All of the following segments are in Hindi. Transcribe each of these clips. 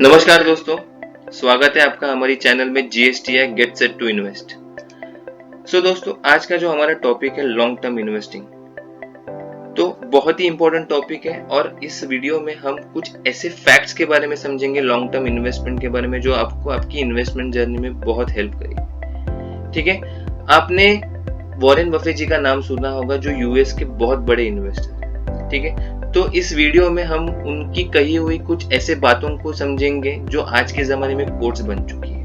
नमस्कार दोस्तों, स्वागत है आपका हमारी चैनल में GSTI get set to invest. दोस्तों, आज का जो हमारा टॉपिक है लॉन्ग टर्म इन्वेस्टिंग, तो बहुत ही इंपॉर्टेंट टॉपिक है और इस वीडियो में हम कुछ ऐसे फैक्ट्स के बारे में समझेंगे लॉन्ग टर्म इन्वेस्टमेंट के बारे में जो आपको आपकी इन्वेस्टमेंट जर्नी में बहुत हेल्प करेगी। ठीक है, आपने वॉरेन बफेट जी का नाम सुना होगा जो यूएस के बहुत बड़े इन्वेस्टर। ठीक है, तो इस वीडियो में हम उनकी कही हुई कुछ ऐसे बातों को समझेंगे जो आज के ज़माने में कोट्स बन चुकी है।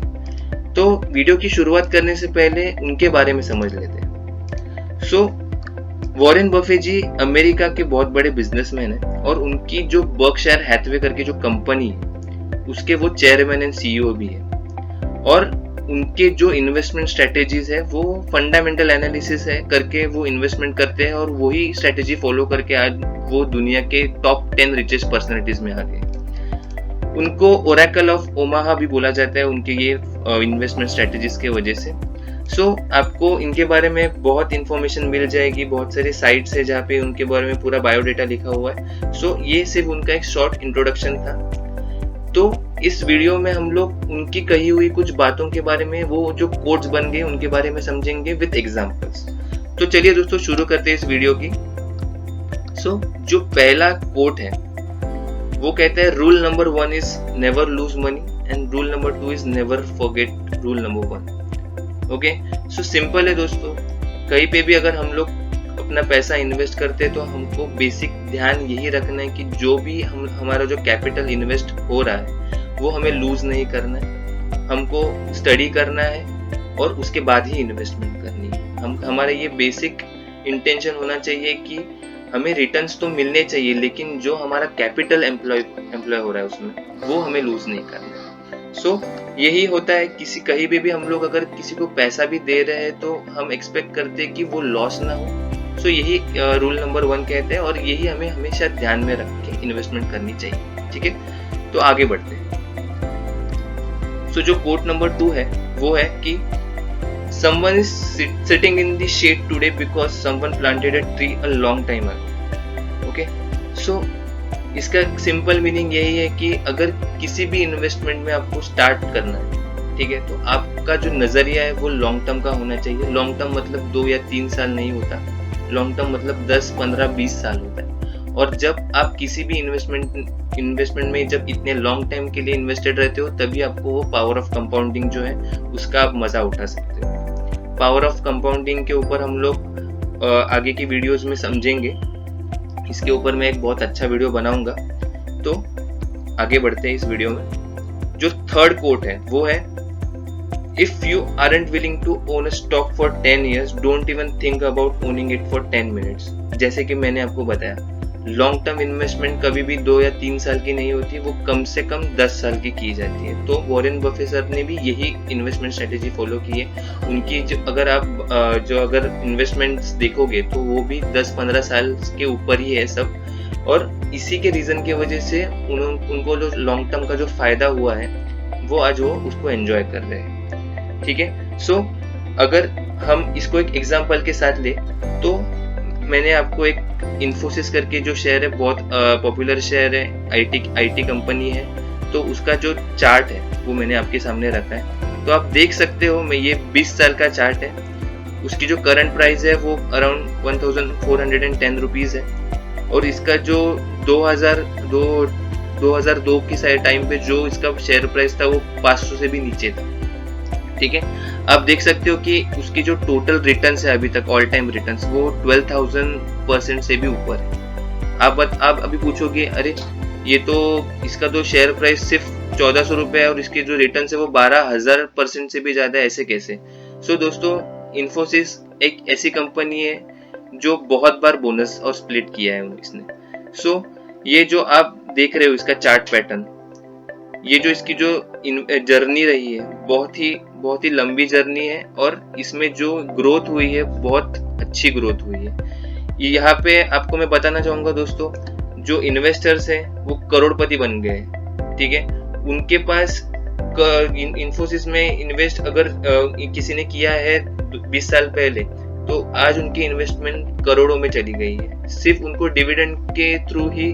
तो वीडियो की शुरुआत करने से पहले उनके बारे में समझ लेते हैं। वॉरेन बफेट जी अमेरिका के बहुत बड़े बिजनेसमैन हैं और उनकी जो बर्कशायर हैथवे करके जो कंपनी है उसके वो चेयरमैन एंड CEO भी है। और उनके जो इन्वेस्टमेंट स्ट्रेटेजीज है वो फंडामेंटल एनालिसिस है करके वो इन्वेस्टमेंट करते हैं और वही स्ट्रेटेजी फॉलो करके आज वो दुनिया के टॉप 10 रिचेस्ट पर्सनालिटीज में आ गए। उनको ओरेकल ऑफ ओमाहा भी बोला जाता है उनके ये इन्वेस्टमेंट स्ट्रेटेजीज के वजह से। आपको इनके बारे में बहुत इंफॉर्मेशन मिल जाएगी, बहुत सारे साइट्स है जहाँ पे उनके बारे में पूरा बायोडेटा लिखा हुआ है। ये सिर्फ उनका एक शॉर्ट इंट्रोडक्शन था। तो इस वीडियो में हम लोग उनकी कही हुई कुछ बातों के बारे में, वो जो कोट्स बन गए उनके बारे में समझेंगे विद एग्जांपल्स। तो चलिए दोस्तों शुरू करते हैं इस वीडियो की। जो पहला कोट है वो कहता है rule number 1 is never lose money and rule number 2 is never forget rule number 1। Okay, simple है दोस्तों, कहीं पे भी अगर हम लोग अपना पैसा इन्वेस्ट करते हैं तो हमको बेसिक ध्यान यही रखना है कि जो भी हमारा जो कैपिटल इन्वेस्ट हो रहा है वो हमें लूज नहीं करना है, हमको स्टडी करना है और उसके बाद ही इन्वेस्टमेंट करनी है। हमारा ये बेसिक इंटेंशन होना चाहिए कि हमें रिटर्न्स तो मिलने चाहिए लेकिन जो हमारा कैपिटल एम्प्लॉय हो रहा है उसमें वो हमें लूज नहीं करना है। यही होता है, कहीं भी हम लोग अगर किसी को पैसा भी दे रहे हैं तो हम एक्सपेक्ट करते हैं कि वो लॉस ना हो। यही रूल नंबर 1 कहते हैं और यही हमें हमेशा ध्यान में रख के इन्वेस्टमेंट करनी चाहिए। ठीक है, तो आगे बढ़ते हैं। जो कोट नंबर 2 है वो है कि someone is sitting in the shade today because someone planted a tree a long time ago। Okay, इसका सिंपल मीनिंग यही है कि अगर किसी भी इन्वेस्टमेंट में आपको स्टार्ट करना है, ठीक है, तो आपका जो नजरिया है वो लॉन्ग टर्म का होना चाहिए। लॉन्ग टर्म मतलब 2 या 3 साल नहीं होता, लॉन्ग टर्म मतलब 10, 15, 20 साल होता है। और जब आप किसी भी इन्वेस्टमेंट में जब इतने लॉन्ग टाइम के लिए इन्वेस्टेड रहते हो तभी आपको वो पावर ऑफ कंपाउंडिंग जो है उसका आप मजा उठा सकते हो। पावर ऑफ कंपाउंडिंग के ऊपर हम लोग आगे की वीडियोस में समझेंगे, इसके ऊपर मैं एक बहुत अच्छा वीडियो बनाऊंगा। तो आगे बढ़ते हैं इस वीडियो में। जो थर्ड कोट है वो है if you aren't willing to own a stock for 10 years don't even think about owning it for 10 minutes। जैसे कि मैंने आपको बताया, लॉन्ग टर्म इन्वेस्टमेंट कभी भी 2 या 3 साल की नहीं होती, वो कम से कम 10 साल की जाती है। तो वॉरेन बफेट सर ने भी यही इन्वेस्टमेंट स्ट्रेटेजी फॉलो की है। उनकी अगर इन्वेस्टमेंट्स देखोगे तो वो भी 10-15 साल के ऊपर ही है सब। और इसी के रीजन की वजह से उनको जो लॉन्ग टर्म का जो फायदा हुआ है वो आज वो उसको एंजॉय कर रहे हैं। ठीक है, अगर हम इसको एक एग्जाम्पल के साथ ले तो मैंने आपको एक इन्फोसिस करके जो शेयर है, बहुत पॉपुलर शेयर है, आईटी कंपनी है, तो उसका जो चार्ट है वो मैंने आपके सामने रखा है। तो आप देख सकते हो, मैं ये 20 साल का चार्ट है, उसकी जो करंट प्राइस है वो अराउंड 1410 रुपीज है। और इसका जो 2002 की टाइम पे जो इसका शेयर प्राइस था वो 500 से भी नीचे था। ठीक है, आप देख सकते हो कि उसकी जो टोटल रिटर्न्स है अभी तक ऑल टाइम रिटर्न्स वो 12,000% से भी ऊपर है। आप अभी पूछोगे अरे ये तो इसका तो शेयर प्राइस सिर्फ 1400 रुपए है और इसके जो रिटर्न्स है वो 12,000% से भी ज्यादा, ऐसे कैसे? दोस्तों, इन्फोसिस एक ऐसी कंपनी है जो बहुत बार बोनस और स्प्लिट किया है इसने। ये जो आप देख रहे हो इसका चार्ट पैटर्न, ये जो इसकी जो जर्नी रही है बहुत ही लंबी जर्नी है और इसमें जो ग्रोथ हुई है बहुत अच्छी ग्रोथ हुई है। यहाँ पे आपको मैं बताना चाहूंगा दोस्तों, जो इन्वेस्टर्स हैं वो करोड़पति बन गए। ठीक है, उनके पास इन्फोसिस में इन्वेस्ट अगर किसी ने किया है 20 साल पहले तो आज उनकी इन्वेस्टमेंट करोड़ों में चली गई है। सिर्फ उनको डिविडेंड के थ्रू ही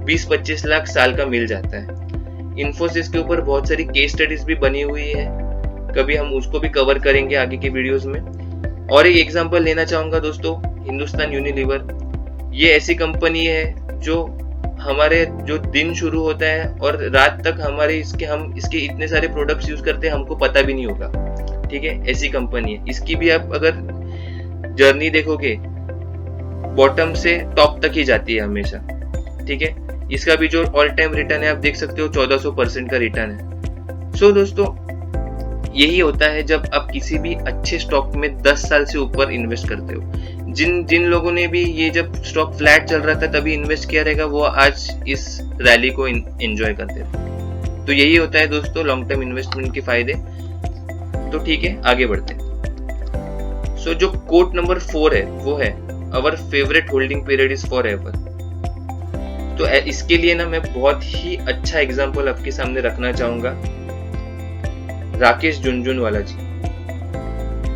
20-25 लाख साल का मिल जाता है। इन्फोसिस के ऊपर बहुत सारी केस स्टडीज भी बनी हुई है, कभी हम उसको भी कवर करेंगे आगे के वीडियोस में। और एक एग्जांपल लेना चाहूंगा दोस्तों, हिंदुस्तान यूनिलीवर। ये ऐसी कंपनी है जो हमारे जो दिन शुरू होता है और रात तक हमारे हम इसके इतने सारे प्रोडक्ट्स यूज करते हैं, हमको पता भी नहीं होगा। ठीक है, ऐसी कंपनी है। इसकी भी आप अगर जर्नी देखोगे, बॉटम से टॉप तक ही जाती है हमेशा। ठीक है, इसका भी जो ऑल टाइम रिटर्न है आप देख सकते हो, 1400% का रिटर्न है। सो दोस्तों, यही होता है जब आप किसी भी अच्छे स्टॉक में 10 साल से ऊपर इन्वेस्ट करते हो। जिन लोगों ने भी ये जब स्टॉक फ्लैट चल रहा था तभी इन्वेस्ट किया रहेगा, वो आज इस रैली को एंजॉय करते हैं। तो यही होता है दोस्तों लॉन्ग टर्म इन्वेस्टमेंट के फायदे। तो ठीक है, आगे बढ़ते हैं। सो जो कोट नंबर 4 है वो है, our favourite holding period is forever. तो इसके लिए ना मैं बहुत ही अच्छा एग्जांपल आपके सामने रखना चाहूंगा, राकेश झुनझुनवाला जी।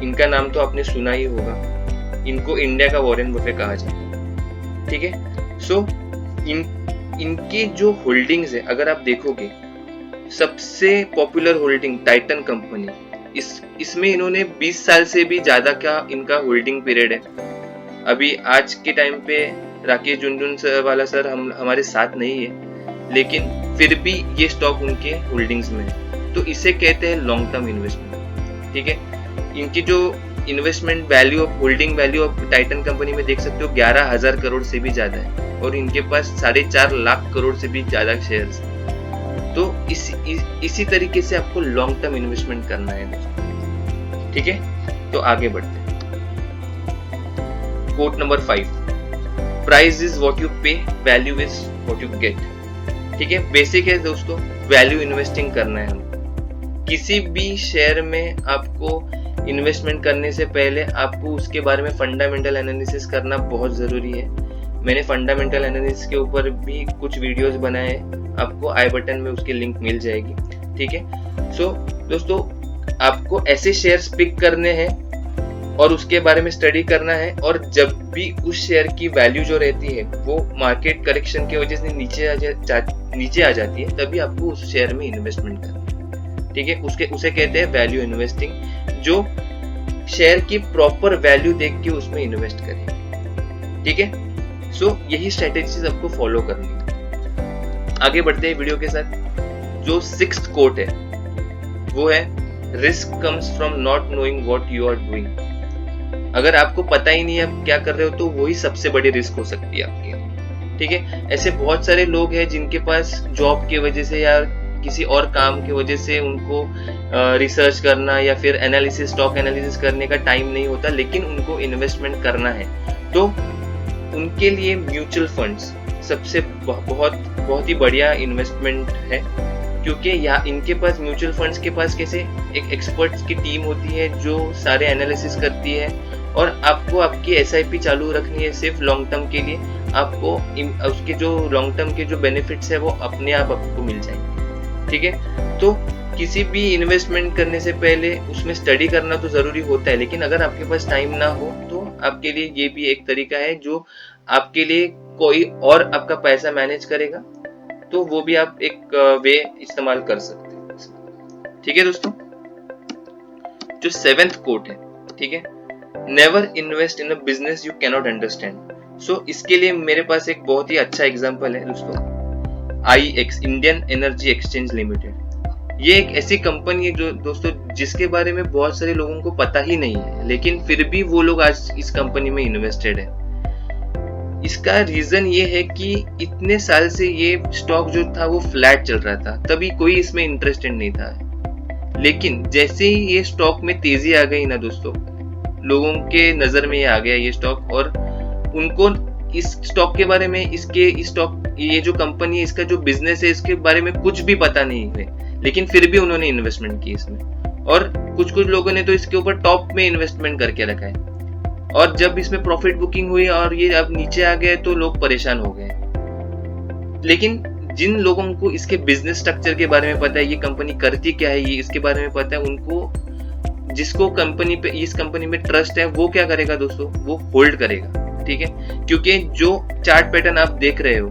इनका नाम तो आपने सुना ही होगा, इनको इंडिया का वॉरेन बफे कहा जाता है। ठीक है, सो इनके जो होल्डिंग्स है अगर आप देखोगे, सबसे पॉपुलर होल्डिंग टाइटन कंपनी, इसमें इन्होंने 20 साल से भी ज्यादा का इनका होल्डिंग पीरियड है। अभी आज के टाइम पे राकेश झुनझुनवाला सर हमारे साथ नहीं है, लेकिन फिर भी ये स्टॉक उनके होल्डिंग्स में है। तो इसे कहते हैं लॉन्ग टर्म इन्वेस्टमेंट। ठीक है, इनकी जो investment value of holding value of Titan company में देख सकते हो 11,000 करोड़ से भी ज्यादा है, और इनके पास 4.5 लाख करोड़ से भी ज्यादा शेयर्स। तो इसी तरीके से आपको लॉन्ग टर्म इन्वेस्टमेंट करना है दोस्तों। ठीक है, तो आगे बढ़ते हैं। Quote number 5, price is what you pay, value is what you get. ठीक है, बेसिक है दोस्तों, वैल्यू इन्वेस्टिंग करना है हमको। किसी भी शेयर में आपको इन्वेस्टमेंट करने से पहले आपको उसके बारे में फंडामेंटल एनालिसिस करना बहुत जरूरी है। मैंने फंडामेंटल एनालिसिस के ऊपर भी कुछ वीडियोस बनाए, आपको आई बटन में उसकी लिंक मिल जाएगी। ठीक है, सो दोस्तों, आपको ऐसे शेयर्स पिक करने हैं और उसके बारे में स्टडी करना है, और जब भी उस शेयर की वैल्यू जो रहती है वो मार्केट करेक्शन की वजह से नीचे आ जाती है, तभी आपको उस शेयर में इन्वेस्टमेंट करना है। ठीक है, उसे कहते हैं वैल्यू इन्वेस्टिंग, जो शेयर की प्रॉपर वैल्यू देख के उसमें इन्वेस्ट करें। ठीक है, सो यही स्ट्रेटेजीज आपको फॉलो करनी है। आगे बढ़ते हैं वीडियो के साथ। जो 6th कोट है वो है, risk comes from not knowing what you are doing. अगर आपको पता ही नहीं है आप क्या कर रहे हो, तो वही सबसे बड़ी रिस्क हो सकती है आपकी। ठीक है, ऐसे बहुत सारे लोग हैं जिनके पास जॉब की वजह से या किसी और काम की वजह से उनको रिसर्च करना या फिर एनालिसिस, स्टॉक एनालिसिस करने का टाइम नहीं होता, लेकिन उनको इन्वेस्टमेंट करना है। तो उनके लिए म्यूचुअल फंड्स सबसे बहुत ही बढ़िया इन्वेस्टमेंट है, क्योंकि यहाँ इनके पास म्यूचुअल फंड्स के पास कैसे एक एक्सपर्ट्स की टीम होती है जो सारे एनालिसिस करती है, और आपको आपकी SIP चालू रखनी है सिर्फ लॉन्ग टर्म के लिए। आपको उसके जो लॉन्ग टर्म के जो बेनिफिट्स है वो अपने आप आपको मिल जाएंगे। ठीक है, तो किसी भी इन्वेस्टमेंट करने से पहले उसमें स्टडी करना तो जरूरी होता है, लेकिन अगर आपके पास टाइम ना हो तो आपके लिए ये भी एक तरीका है जो आपके लिए कोई और आपका पैसा मैनेज करेगा, तो वो भी आप एक वे इस्तेमाल कर सकते हैं। ठीक है दोस्तों, जो 7th कोट है, ठीक है, never invest in a business you cannot understand. So इसके लिए मेरे पास एक बहुत ही अच्छा एग्जांपल है दोस्तों, IEX, Indian energy exchange limited. ये एक ऐसी कंपनी है जो दोस्तों जिसके बारे में बहुत सारे लोगों को पता ही नहीं है, लेकिन फिर भी वो लोग आज इस कंपनी में इन्वेस्टेड है। इसका रीजन ये है कि इतने साल से ये स्टॉक जो था वो फ्लैट चल रहा था, तभी कोई इसमें इंटरेस्टेड नहीं था। लेकिन जैसे ही ये स्टॉक में तेजी आ गई ना दोस्तों, लोगों के नजर में आ गया ये स्टॉक, और उनको इस स्टॉक के बारे में, ये जो कंपनी है, इसका जो बिजनेस है, इसके बारे में कुछ भी पता नहीं है, लेकिन फिर भी उन्होंने इन्वेस्टमेंट की इसमें। और कुछ लोगों ने तो इसके ऊपर टॉप में इन्वेस्टमेंट करके रखा है, और जब इसमें प्रॉफिट बुकिंग हुई और ये अब नीचे आ गए तो लोग परेशान हो गए। लेकिन जिन लोगों को इसके बिजनेस स्ट्रक्चर के बारे में पता है, ये कंपनी करती क्या है, ये इसके बारे में पता है, उनको जिसको कंपनी पे, इस कंपनी में ट्रस्ट है, वो क्या करेगा दोस्तों, वो होल्ड करेगा। ठीक है, क्योंकि जो चार्ट पैटर्न आप देख रहे हो,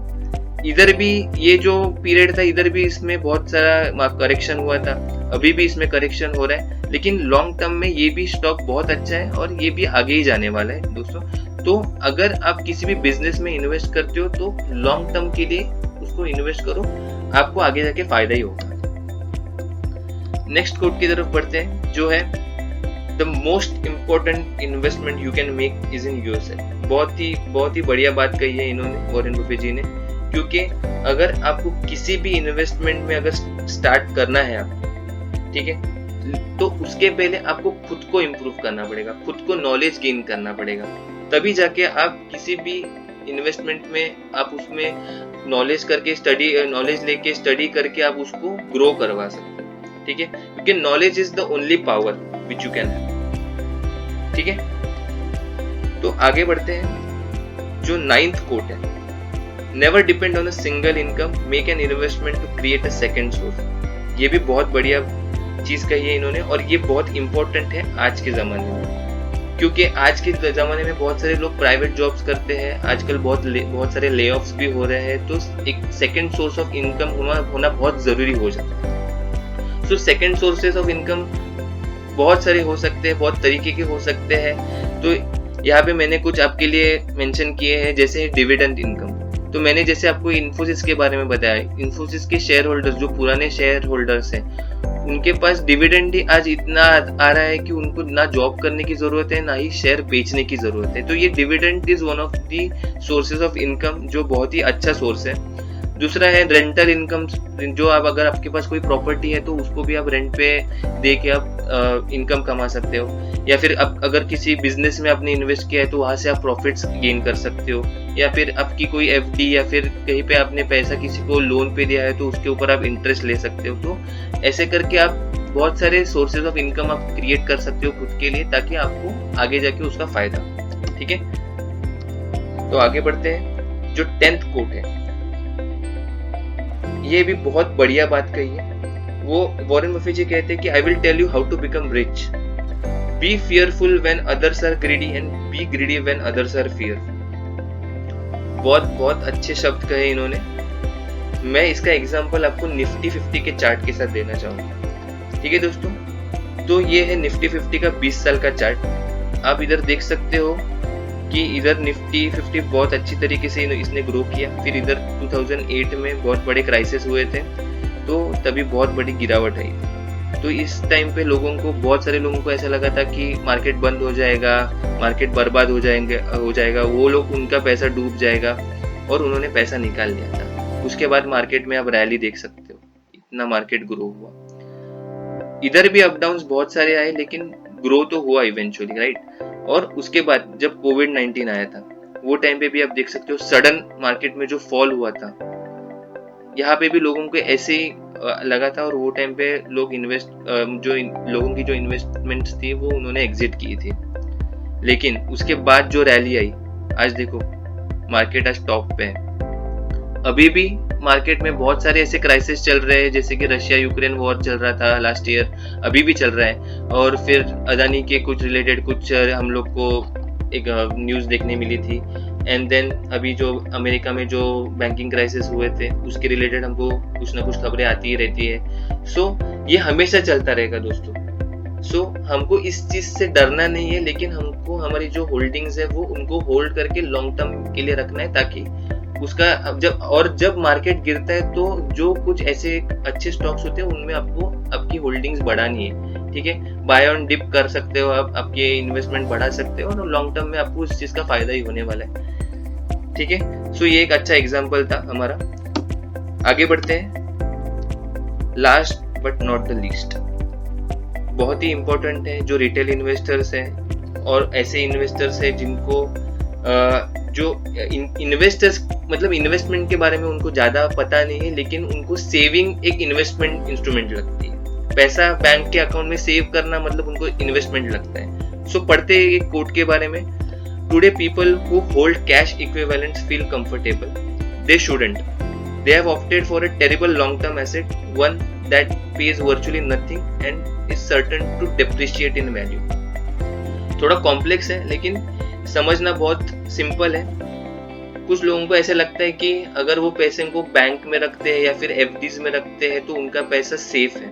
इधर भी ये जो पीरियड था, इधर भी इसमें बहुत सारा करेक्शन हुआ था, अभी भी इसमें करेक्शन हो रहा है, लेकिन लॉन्ग टर्म में ये भी स्टॉक बहुत अच्छा है और ये भी आगे ही जाने वाला है दोस्तों। तो अगर आप किसी भी बिजनेस में इन्वेस्ट करते हो तो लॉन्ग टर्म के लिए उसको इन्वेस्ट करो, आपको आगे जाके फायदा ही होगा। नेक्स्ट कोट की तरफ बढ़ते हैं, जो है the most important investment you can make is in yourself. बहुत ही बढ़िया बात कही है इन्होंने, वॉरेन बफेट जी ने, क्योंकि अगर आपको किसी भी इन्वेस्टमेंट में अगर स्टार्ट करना है आप, ठीक है, तो उसके पहले आपको खुद को इम्प्रूव करना पड़ेगा, खुद को नॉलेज गेन करना पड़ेगा, तभी जाके आप किसी भी इन्वेस्टमेंट में आप उसमें नॉलेज लेके स्टडी करके आप उसको ग्रो करवा सकते हैं, ठीक है, क्योंकि knowledge is the only power which you can have, ठीक है। तो आगे बढ़ते हैं, जो 9th कोट है, never depend on a single income, make an investment to create a second source. ये भी बहुत बढ़िया चीज कही है इन्होंने और ये बहुत इंपॉर्टेंट है आज के जमाने में, क्योंकि आज के ज़माने में बहुत सारे लोग प्राइवेट जॉब्स करते हैं, आजकल बहुत सारे ले ऑफ्स भी हो रहे हैं, तो एक सेकंड सोर्स ऑफ इनकम होना बहुत ज़रूरी हो जाता है। So second sources of income बहुत सारे हो सकते हैं, बहुत तरीके के हो सकते हैं। तो यहाँ पे मैंने कुछ आपके लिए मेंशन किए हैं, जैसे डिविडेंड इनकम। तो मैंने जैसे आपको इन्फोसिस के बारे में बताया, इन्फोसिस के शेयर होल्डर्स, जो पुराने शेयर होल्डर्स हैं, उनके पास डिविडेंड ही आज इतना आ रहा है कि उनको ना जॉब करने की जरूरत है, ना ही शेयर बेचने की जरूरत है। तो ये dividend is one of the sources of income, जो बहुत ही अच्छा सोर्स है। दूसरा है रेंटल इनकम, जो आप अगर आपके पास कोई प्रॉपर्टी है तो उसको भी आप रेंट पे दे के आप इनकम कमा सकते हो, या फिर आप अगर किसी बिजनेस में आपने इन्वेस्ट किया है तो वहां से आप प्रॉफिट्स गेन कर सकते हो, या फिर आपकी कोई एफडी या फिर कहीं पे आपने पैसा किसी को लोन पे दिया है तो उसके ऊपर आप इंटरेस्ट ले सकते हो। तो ऐसे करके आप बहुत सारे सोर्सेज ऑफ इनकम आप क्रिएट कर सकते हो खुद के लिए, ताकि आपको आगे जाके उसका फायदा, ठीक है। तो आगे बढ़ते हैं, जो 10th कोट है, ये भी बहुत बढ़िया बात कही है। वो वॉरेन बफेट जी कहते हैं कि I will tell you how to become rich, be fearful when others are greedy and be greedy when others are fearful. बहुत अच्छे शब्द कहे इन्होंने। मैं इसका एग्जांपल आपको निफ्टी 50 के चार्ट के साथ देना चाहूंगा, ठीक है दोस्तों। तो ये है निफ्टी 50 का 20 साल का चार्ट। आप इधर देख सकते हो कि इधर निफ्टी 50 बहुत अच्छी तरीके से इसने ग्रो किया। फिर इधर 2008 में बहुत बड़े क्राइसिस हुए थे, तो तभी बहुत बड़ी गिरावट आई। तो इस टाइम पे बहुत सारे लोगों को ऐसा लगा था कि मार्केट बंद हो जाएगा, मार्केट बर्बाद हो जाएगा, वो लोग, उनका पैसा डूब जाएगा, और उन्होंने पैसा निकाल लिया था। उसके बाद मार्केट में आप रैली देख सकते हो, इतना मार्केट ग्रो हुआ। इधर भी अप डाउन्स बहुत सारे आए, लेकिन ग्रो तो हुआ इवेंचुअली, राइट। और उसके बाद जब कोविड-19 आया था, वो टाइम पे भी आप देख सकते हो सडन मार्केट में जो फॉल हुआ था, यहाँ पे भी लोगों को ऐसे ही लगा था, और वो टाइम पे लोगों की जो इन्वेस्टमेंट्स थी वो उन्होंने एग्जिट की थी। लेकिन उसके बाद जो रैली आई, आज देखो मार्केट आज टॉप पे है। अभी भी मार्केट में बहुत सारे ऐसे क्राइसिस चल रहे हैं, जैसे कि रशिया यूक्रेन वॉर चल रहा था लास्ट ईयर, अभी भी चल रहा है। और फिर अदानी के कुछ रिलेटेड कुछ हम लोग को एक न्यूज़ देखने मिली थी। एंड देन अभी जो अमेरिका में जो बैंकिंग क्राइसिस हुए थे, उसके रिलेटेड हमको कुछ ना कुछ खबरें आती ही रहती है। सो ये हमेशा चलता रहेगा दोस्तों। सो हमको इस चीज से डरना नहीं है, लेकिन हमको हमारी जो होल्डिंग्स है वो उनको होल्ड करके लॉन्ग टर्म के लिए रखना है, ताकि उसका जब मार्केट गिरता है तो जो कुछ ऐसे अच्छे स्टॉक्स होते हैं उनमें आपको आपकी होल्डिंग्स बढ़ानी है, ठीक है। बाय ऑन डिप कर सकते हो आप, आपके इन्वेस्टमेंट बढ़ा सकते हो, और लॉन्ग टर्म में आपको उस चीज का फायदा ही होने वाला है, ठीक है। सो ये एक अच्छा एग्जांपल था हमारा। आगे बढ़ते हैं, last but not the least, बहुत ही इंपॉर्टेंट है, जो रिटेल इन्वेस्टर्स हैं और ऐसे इन्वेस्टर्स हैं जिनको जो इन्वेस्टर्स मतलब इन्वेस्टमेंट के बारे में उनको ज्यादा पता नहीं है, लेकिन उनको सेविंग एक इन्वेस्टमेंट इंस्ट्रूमेंट लगती है। पैसा बैंक के अकाउंट में सेव करना मतलब उनको इन्वेस्टमेंट लगता है। सो पढ़ते हैं एक कोट के बारे में, today people who hold cash equivalents feel comfortable, they shouldn't, they have opted for a terrible long-term asset, one that pays virtually nothing and is certain to depreciate in value। थोड़ा कॉम्प्लेक्स है, लेकिन समझना बहुत सिंपल है। कुछ लोगों को ऐसा लगता है कि अगर वो पैसे को बैंक में रखते हैं या फिर एफडीज में रखते हैं तो उनका पैसा सेफ है,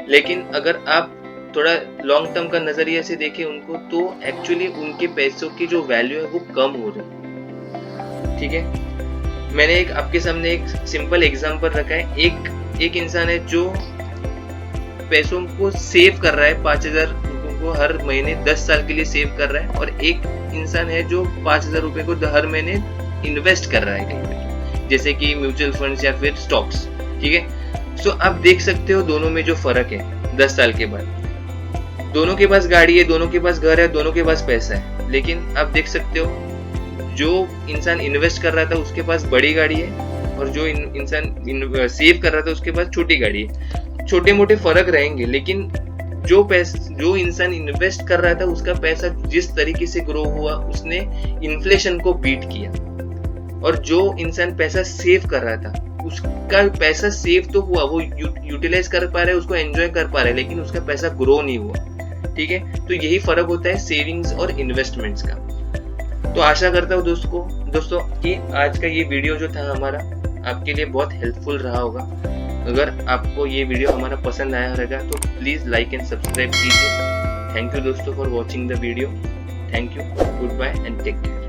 लेकिन अगर आप थोड़ा लॉन्ग टर्म का नजरिए से देखें उनको, तो एक्चुअली उनके पैसों की जो वैल्यू है वो कम हो रही है। ठीक है, मैंने एक आपके सामने एक सिंपल एग्जांपल रखा है। एक इंसान है जो पैसों को सेव कर रहा है, 5,000 रुपये को हर महीने 10 साल के लिए सेव कर रहा है, और एक इंसान है जो 5,000 रुपये को हर महीने इन्वेस्ट कर रहा है कहीं पे, जैसे कि म्यूचुअल फंड्स या फिर स्टॉक्स। ठीक है, सो आप देख सकते हो दोनों में जो फर्क है 10 साल के बाद। दोनों के पास गाड़ी है, दोनों के पास घर है, दोनों के पास पैसा है, लेकिन आप देख सकते हो जो इंसान इन्वेस्ट कर रहा था उसके पास बड़ी गाड़ी है, और जो इंसान सेव कर रहा था उसके पास छोटी गाड़ी है। छोटे मोटे फर्क रहेंगे, लेकिन जो इंसान इन्वेस्ट कर रहा था उसका पैसा जिस तरीके से ग्रो हुआ, उसने इन्फ्लेशन को बीट किया, और जो इंसान पैसा सेव कर रहा था उसका पैसा सेव तो हुआ, वो यूटिलाइज कर पा रहा है, उसको एंजॉय कर पा रहा है, लेकिन उसका पैसा ग्रो नहीं हुआ। ठीक है, तो यही फर्क होता है सेविंग्स और इन्वेस्टमेंट्स का। तो आशा करता हूँ दोस्तों कि आज का ये वीडियो जो था हमारा आपके लिए बहुत हेल्पफुल रहा होगा। अगर आपको ये वीडियो हमारा पसंद आया रहेगा तो प्लीज लाइक एंड सब्सक्राइब कीजिए। थैंक यू दोस्तों for watching the video. Thank you, goodbye and take care.